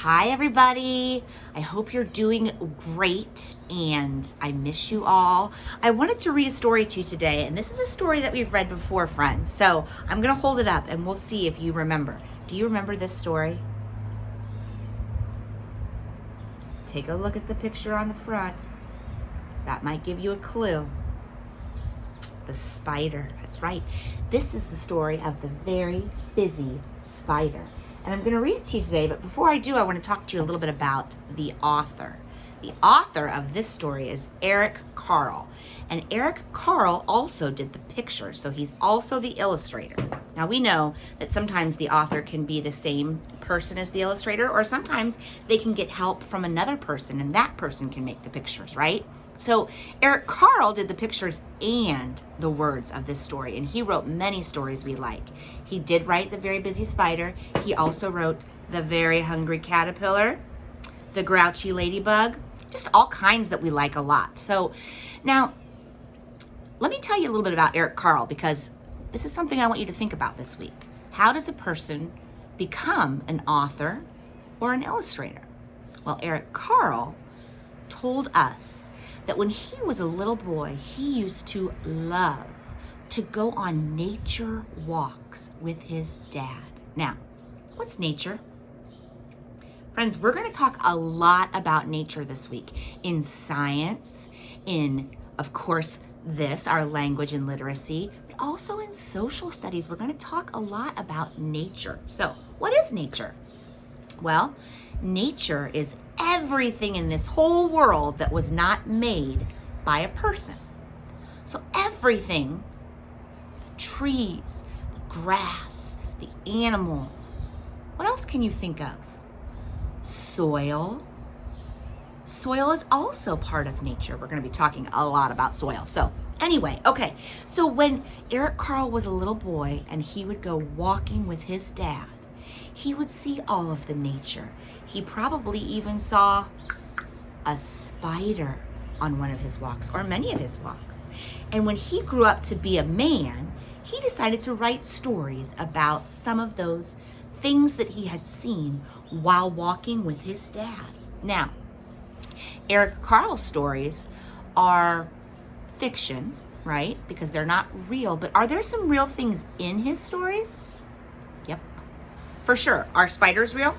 Hi, everybody. I hope you're doing great, and I miss you all. I wanted to read a story to you today, and this is a story that we've read before, friends. So I'm going to hold it up, and we'll see if you remember. Do you remember this story? Take a look at the picture on the front. That might give you a clue. The spider. That's right. This is the story of the very busy spider. And I'm going to read it to you today, but before I do, I want to talk to you a little bit about the author. The author of this story is Eric Carle. And Eric Carle also did the picture, so he's also the illustrator. Now, we know that sometimes the author can be the same person as the illustrator, or sometimes they can get help from another person, and that person can make the pictures, right? So Eric Carle did the pictures and the words of this story, and he wrote many stories we like. He did write The Very Busy Spider. He also wrote The Very Hungry Caterpillar, The Grouchy Ladybug, just all kinds that we like a lot. So now, let me tell you a little bit about Eric Carle, because this is something I want you to think about this week. How does a person become an author or an illustrator? Well, Eric Carle told us that when he was a little boy, he used to love to go on nature walks with his dad. Now, what's nature? Friends, we're going to talk a lot about nature this week in science, in, of course, our language and literacy, but also in social studies. We're going to talk a lot about nature. So, what is nature? Well, nature is everything in this whole world that was not made by a person. So everything, the trees, the grass, the animals. What else can you think of? Soil. Soil is also part of nature. We're going to be talking a lot about soil. So anyway, okay. So when Eric Carle was a little boy and he would go walking with his dad, he would see all of the nature. He probably even saw a spider on one of his walks, or many of his walks. And when he grew up to be a man, he decided to write stories about some of those things that he had seen while walking with his dad. Now, Eric Carle's stories are fiction, right? Because they're not real, but are there some real things in his stories? Yep. For sure. Are spiders real?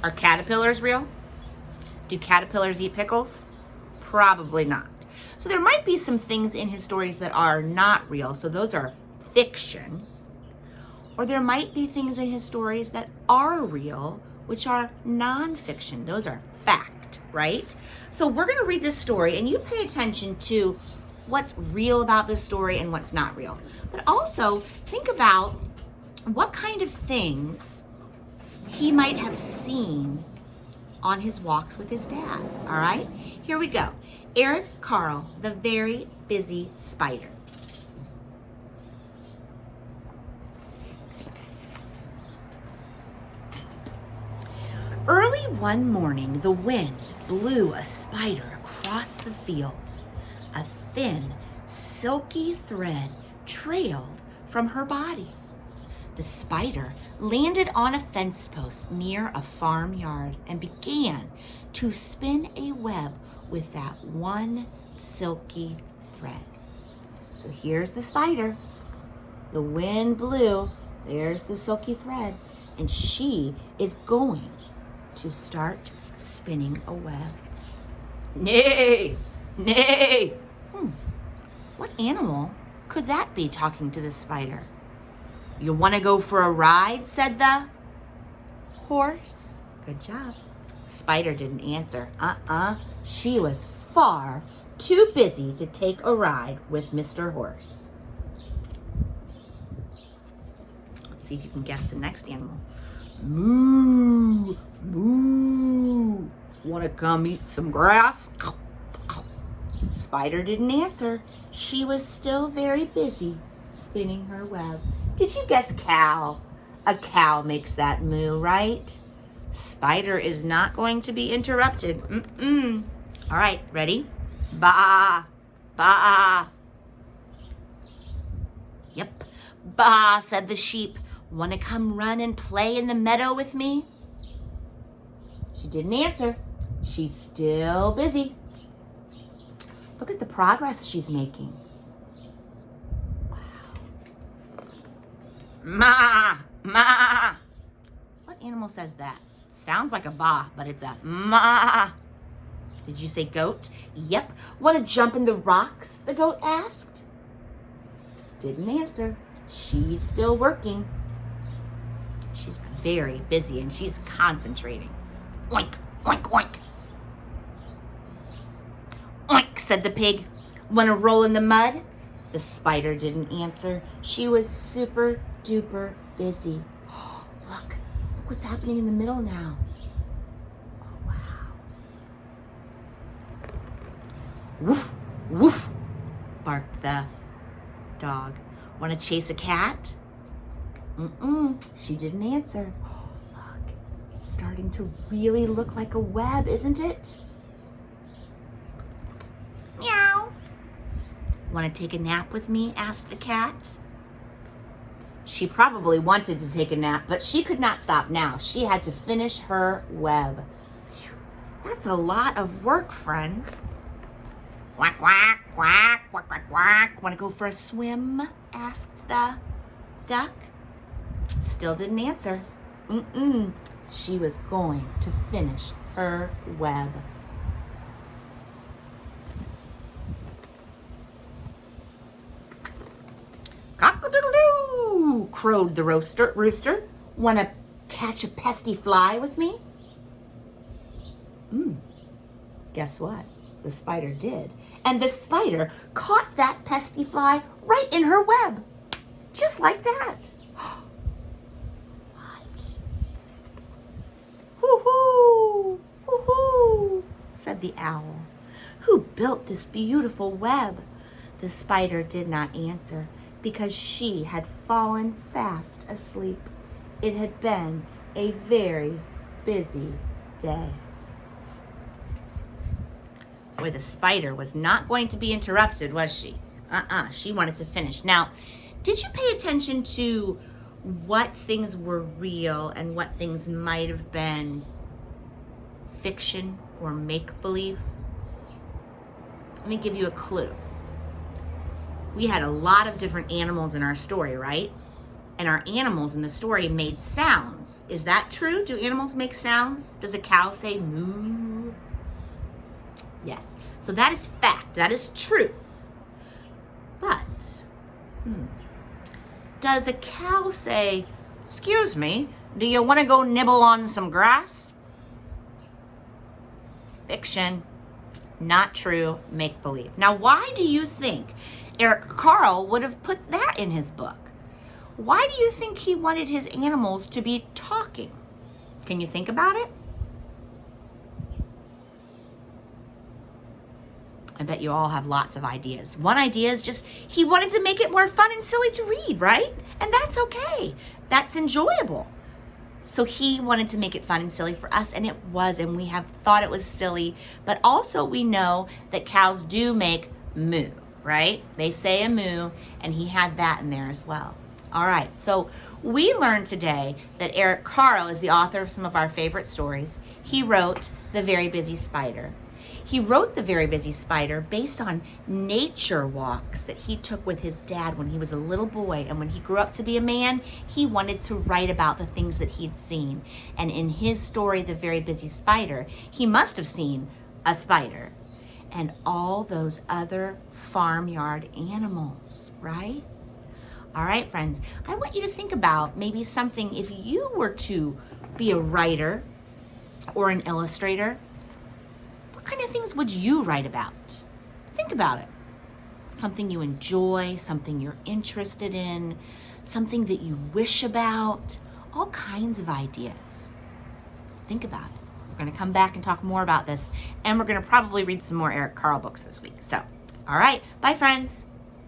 Are caterpillars real? Do caterpillars eat pickles? Probably not. So there might be some things in his stories that are not real, so those are fiction. Or there might be things in his stories that are real, which are nonfiction. Those are fact, right? So we're going to read this story, and you pay attention to what's real about this story and what's not real. But also think about what kind of things he might have seen on his walks with his dad. All right, here we go. Eric Carle, The Very Busy Spider. Early one morning, the wind blew a spider across the field. A thin, silky thread trailed from her body. The spider landed on a fence post near a farmyard and began to spin a web with that one silky thread. So here's the spider. The wind blew. There's the silky thread. And she is going to start spinning a web. Nay, nay. What animal could that be talking to the spider? You want to go for a ride, said the horse. Good job. Spider didn't answer. She was far too busy to take a ride with Mr. Horse. Let's see if you can guess the next animal. Moo, moo. Want to come eat some grass? Spider didn't answer. She was still very busy spinning her web. Did you guess cow? A cow makes that moo, right? Spider is not going to be interrupted. All right, ready? Ba, ba. Yep. Ba, said the sheep. Want to come run and play in the meadow with me? She didn't answer. She's still busy. Look at the progress she's making. Wow. Ma, ma. What animal says that? Sounds like a ba, but it's a ma. Did you say goat? Yep. Want to jump in the rocks? The goat asked. Didn't answer. She's still working. She's very busy and she's concentrating. Oink, oink, oink. Oink, said the pig. Want to roll in the mud? The spider didn't answer. She was super duper busy. Oh, look what's happening in the middle now. Oh, wow. Woof, woof, barked the dog. Want to chase a cat? She didn't answer. Oh, look, it's starting to really look like a web, isn't it? Meow. Want to take a nap with me? Asked the cat. She probably wanted to take a nap, but she could not stop now. She had to finish her web. Whew, that's a lot of work, friends. Quack, quack, quack, quack, quack, quack. Want to go for a swim? Asked the duck. Still didn't answer. She was going to finish her web. Cock-a-doodle-doo, crowed the rooster. Want to catch a pesky fly with me? Guess what? The spider did. And the spider caught that pesky fly right in her web. Just like that. What? Hoo-hoo, hoo-hoo, said the owl. Who built this beautiful web? The spider did not answer because she had fallen fast asleep. It had been a very busy day. Boy, the spider was not going to be interrupted, was she? She wanted to finish. Now, did you pay attention to what things were real and what things might have been fiction or make-believe? Let me give you a clue. We had a lot of different animals in our story, right? And our animals in the story made sounds. Is that true? Do animals make sounds? Does a cow say moo? Yes. So that is fact. That is true. But, does a cow say, "Excuse me, do you want to go nibble on some grass?" Fiction. Not true. Make believe. Now, why do you think Eric Carle would have put that in his book? Why do you think he wanted his animals to be talking? Can you think about it? I bet you all have lots of ideas. One idea is just he wanted to make it more fun and silly to read, right? And that's okay. That's enjoyable. So he wanted to make it fun and silly for us, and it was, and we have thought it was silly. But also we know that cows do make moo, right? They say a moo, and he had that in there as well. All right, so we learned today that Eric Carle is the author of some of our favorite stories. He wrote The Very Busy Spider. He wrote The Very Busy Spider based on nature walks that he took with his dad when he was a little boy. And when he grew up to be a man, he wanted to write about the things that he'd seen. And in his story, The Very Busy Spider, he must have seen a spider and all those other farmyard animals, right? All right, friends, I want you to think about maybe something if you were to be a writer or an illustrator. What kind of things would you write about? Think about it. Something you enjoy, something you're interested in, something that you wish about, all kinds of ideas. Think about it. We're going to come back and talk more about this, and we're going to probably read some more Eric Carle books this week. So, all right, bye, friends.